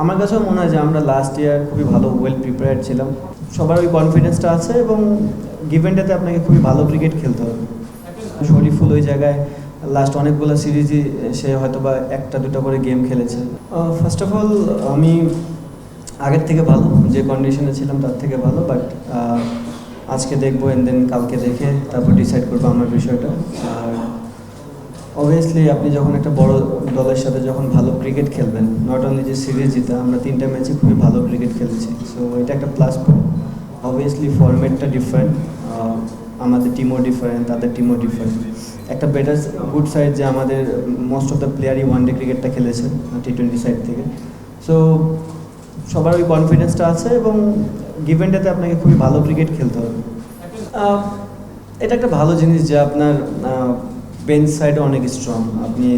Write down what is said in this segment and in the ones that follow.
আমার কাছেও মনে হয় যে আমরা লাস্ট ইয়ার খুবই ভালো ওয়েল প্রিপেয়ার্ড ছিলাম। সবার ওই কনফিডেন্সটা আছে এবং গিভেনটাতে আপনাকে খুবই ভালো ক্রিকেট খেলতে হবে। শরীফুল ওই জায়গায় লাস্ট অনেকগুলো সিরিজই সে হয়তো বা একটা দুটো করে গেম খেলেছে। ফার্স্ট অফ অল আমি আগের থেকে ভালো, যে কন্ডিশনে ছিলাম তার থেকে ভালো, বাট আজকে দেখবো এন্ড দেন কালকে দেখে তারপর ডিসাইড করবো আমার বিষয়টা। আর অবভিয়াসলি আপনি যখন একটা বড় দলের সাথে যখন ভালো ক্রিকেট খেলবেন, নট অনলি যে সিরিজ জিতা, আমরা 3টা ম্যাচে খুবই ভালো ক্রিকেট খেলেছি, সো এটা একটা প্লাস পয়েন্ট। অবভিয়াসলি ফরম্যাটটা ডিফারেন্ট, আমাদের টিমও ডিফারেন্ট, তাদের টিমও ডিফারেন্ট। একটা বেটার গুড সাইড যে আমাদের মোস্ট অফ দ্য প্লেয়ারই ওয়ানডে ক্রিকেটটা খেলেছে T20 সাইড থেকে, সো সবার ওই কনফিডেন্সটা আছে এবং গিভেনটাতে আপনাকে খুবই ভালো ক্রিকেট খেলতে হবে। এটা একটা ভালো জিনিস যে আপনার বেঞ্চ সাইডে অনেক স্ট্রং, আপনি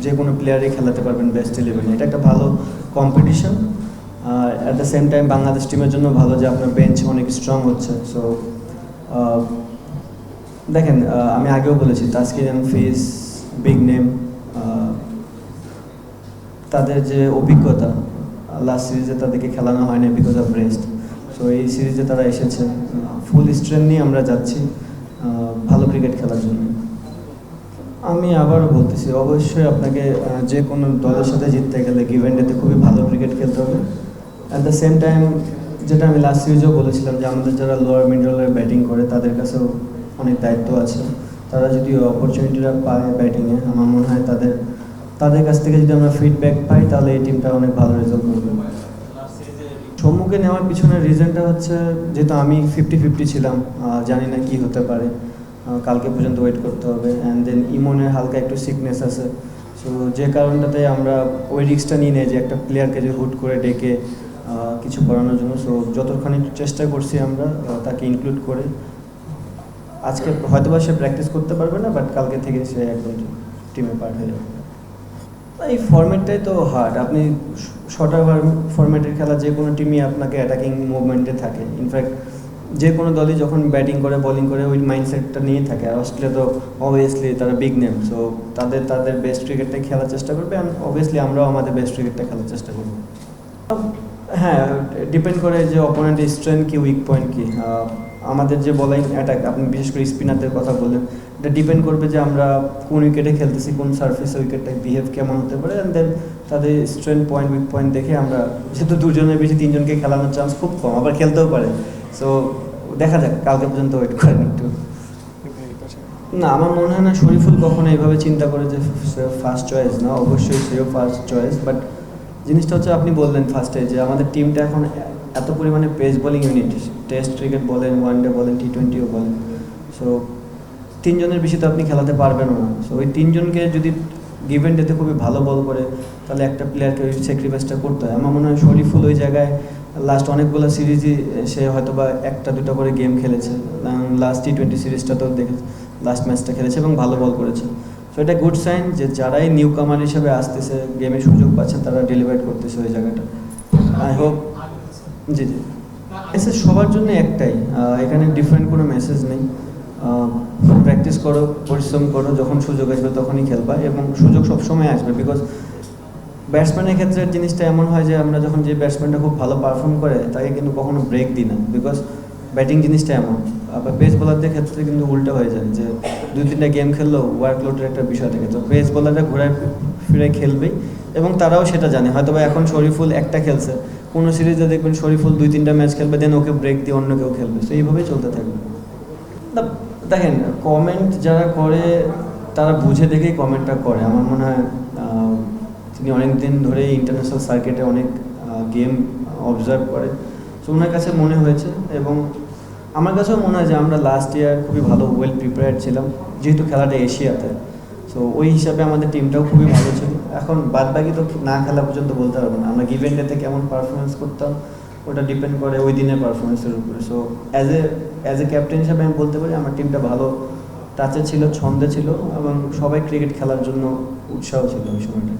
যে কোনো প্লেয়ারে খেলাতে পারবেন বেস্ট 11-এ। এটা একটা ভালো কম্পিটিশন, আর at the same time Bangladesh টিমের জন্য ভালো যে আপনার বেঞ্চ অনেক স্ট্রং হচ্ছে। সো দেখেন, আমি আগেও বলেছি তাসকিন ফিজ বিগ নেম, তাদের যে অভিজ্ঞতা, লাস্ট সিরিজে তাদেরকে খেলানো হয় না বিকজ অফ রেস্ট, সো এই সিরিজে তারা এসেছে ফুল স্ট্রেংথ নিয়ে। আমরা যাচ্ছি ভালো ক্রিকেট খেলার জন্য। আমি আবার বলতেছি, অবশ্যই আপনাকে যে কোনো দলের সাথে জিততে গেলে গিভেনডেতে খুবই ভালো ক্রিকেট খেলতে হবে। অ্যাট দ্য সেম টাইম যেটা আমি লাস্ট সিরিজেও বলেছিলাম যে আমাদের যারা লোয়ার মিডলের ব্যাটিং করে তাদের কাছেও অনেক দায়িত্ব আছে। তারা যদি অপরচুনিটিটা পায় ব্যাটিংয়ে, আমার মনে হয় তাদের কাছ থেকে যদি আমরা ফিডব্যাক পাই তাহলে এই টিমটা অনেক ভালো রেজাল্ট করবে। সম্মুখে নেওয়ার পিছনে রিজনটা হচ্ছে, যেহেতু আমি 50-50 ছিলাম, জানি না কি হতে পারে, কালকে পর্যন্ত ওয়েট করতে হবে। অ্যান্ড দেন ইমনের হালকা একটু সিকনেস আছে, সো যে কারণটাতে আমরা ওই রিস্কটা নিয়ে নেই যে একটা প্লেয়ারকে যে হুট করে ডেকে কিছু করানোর জন্য। সো যতখানি চেষ্টা করছি আমরা তাকে ইনক্লুড করে, আজকে হয়তোবা সে প্র্যাকটিস করতে পারবে না, বাট কালকে থেকে সে একদম টিমে পার্ট হয়ে যাবে। এই ফরম্যাটটাই তো হার্ড, আপনি শর্টার ফরম্যাটের খেলা যে কোনো টিমই আপনাকে অ্যাটাকিং মুভমেন্টে থাকে। ইনফ্যাক্ট যে কোনো দলই যখন ব্যাটিং করে বোলিং করে ওই মাইন্ডসেটটা নিয়ে থাকে। আর অস্ট্রেলিয়া তো অবভিয়াসলি তারা বিগ নেম, সো তাদের বেস্ট ক্রিকেটটাই খেলার চেষ্টা করবে, অ্যান্ড অবভিয়াসলি আমরাও আমাদের বেস্ট ক্রিকেটটা খেলার চেষ্টা করবো। হ্যাঁ, ডিপেন্ড করে যে অপোনেন্টের স্ট্রেংথ কি, উইক পয়েন্ট কি। আমাদের যে বোলিং অ্যাটাক, আপনি বিশেষ করে স্পিনারদের কথা বললেন, এটা ডিপেন্ড করবে যে আমরা কোন উইকেটে খেলতেছি, কোন সার্ফেসে উইকেটটা বিহেভ কেমন হতে পারে, অ্যান্ড দেন তাদের স্ট্রেংথ পয়েন্ট উইক পয়েন্ট দেখে আমরা, যেহেতু দুজনের বেশি 3জনকে খেলানোর চান্স খুব কম, আবার খেলতেও পারে, সো দেখা যাক, কালকে পর্যন্ত ওয়েট করেন একটু। না, আমার মনে হয় না শরীফুল কখনো এইভাবে চিন্তা করে যে ফার্স্ট চয়েস না, অবশ্যই সেও ফার্স্ট চয়েস, বাট জিনিসটা হচ্ছে আপনি বললেন ফার্স্টে যে আমাদের টিমটা এখন এত পরিমাণে pace bowling unit, test cricket বলেন, ওয়ানডে বলেন, T20ও বলেন, সো 3জনের বেশি তো আপনি খেলাতে পারবেন না। সো ওই 3জনকে যদি গিভেন ডেতে খুবই ভালো বল করে, তাহলে একটা প্লেয়ারকে ওই স্যাক্রিফাইসটা করতে হয়। আমার মনে হয় শরীফুল ওই জায়গায় লাস্ট অনেকগুলো সিরিজই সে হয়তো বা একটা দুটো করে গেম খেলেছে। লাস্ট T20 সিরিজটাতেও দেখে লাস্ট ম্যাচটা খেলেছে এবং ভালো বল করেছে। সো এটা গুড সাইন যে যারাই নিউ কামার হিসেবে আসতেছে, গেমে সুযোগ পাচ্ছে, তারা ডেলিভার করতেছে ওই জায়গাটা। I hope. G G, message সবার জন্য একটাই, এখানে ডিফারেন্ট কোনো মেসেজ নেই। প্র্যাকটিস করো, পরিশ্রম করো, যখন সুযোগ আসবে তখনই খেলবা, এবং সুযোগ সবসময় আসবে। বিকজ ব্যাটসম্যানের ক্ষেত্রে জিনিসটা এমন হয় যে আমরা যখন যে ব্যাটসম্যানটা খুব ভালো পারফর্ম করে তাকে কিন্তু কখনো ব্রেক দিই না, বিকজ ব্যাটিং জিনিসটা এমন। আবার পেস বোলারদের ক্ষেত্রে কিন্তু উল্টো হয়ে যায় যে 2-3টা গেম খেললেও ওয়ার্কলোডের একটা বিষয় থাকে, তো পেস বোলাররা ঘোরায় ফিরে খেলবেই, এবং তারাও সেটা জানে। হয়তো বা এখন শরীফুল একটা খেলছে, কোনো সিরিজে দেখবেন শরীফুল 2-3টা ম্যাচ খেলবে, দেন ওকে ব্রেক দিয়ে অন্য কেউ খেলবে, তো এইভাবেই চলতে থাকবে। দেখেন, কমেন্ট যারা করে তারা বুঝে দেখেই কমেন্টটা করে। আমার মনে হয় তিনি অনেক দিন ধরে ইন্টারন্যাশনাল সার্কিটে অনেক গেম অবজার্ভ করে, সো ওনার কাছে মনে হয়েছে, এবং আমার কাছেও মনে হয় যে আমরা লাস্ট ইয়ার খুবই ভালো ওয়েল প্রিপেয়ার্ড ছিলাম, যেহেতু খেলাটা এশিয়াতে, সো ওই হিসাবে আমাদের টিমটাও খুবই ভালো ছিল। এখন বাদবাকি তো না খেলা পর্যন্ত বলতে পারবো না, আমরা গিভেন ডেতে কেমন পারফরমেন্স করতাম ওটা ডিপেন্ড করে ওই দিনের পারফরমেন্সের উপরে। সো অ্যাজ এ ক্যাপ্টেন হিসাবে আমি বলতে পারি আমার টিমটা ভালো টাচে ছিল, ছন্দে ছিল, এবং সবাই ক্রিকেট খেলার জন্য উৎসাহ ছিল ওই সময়টা।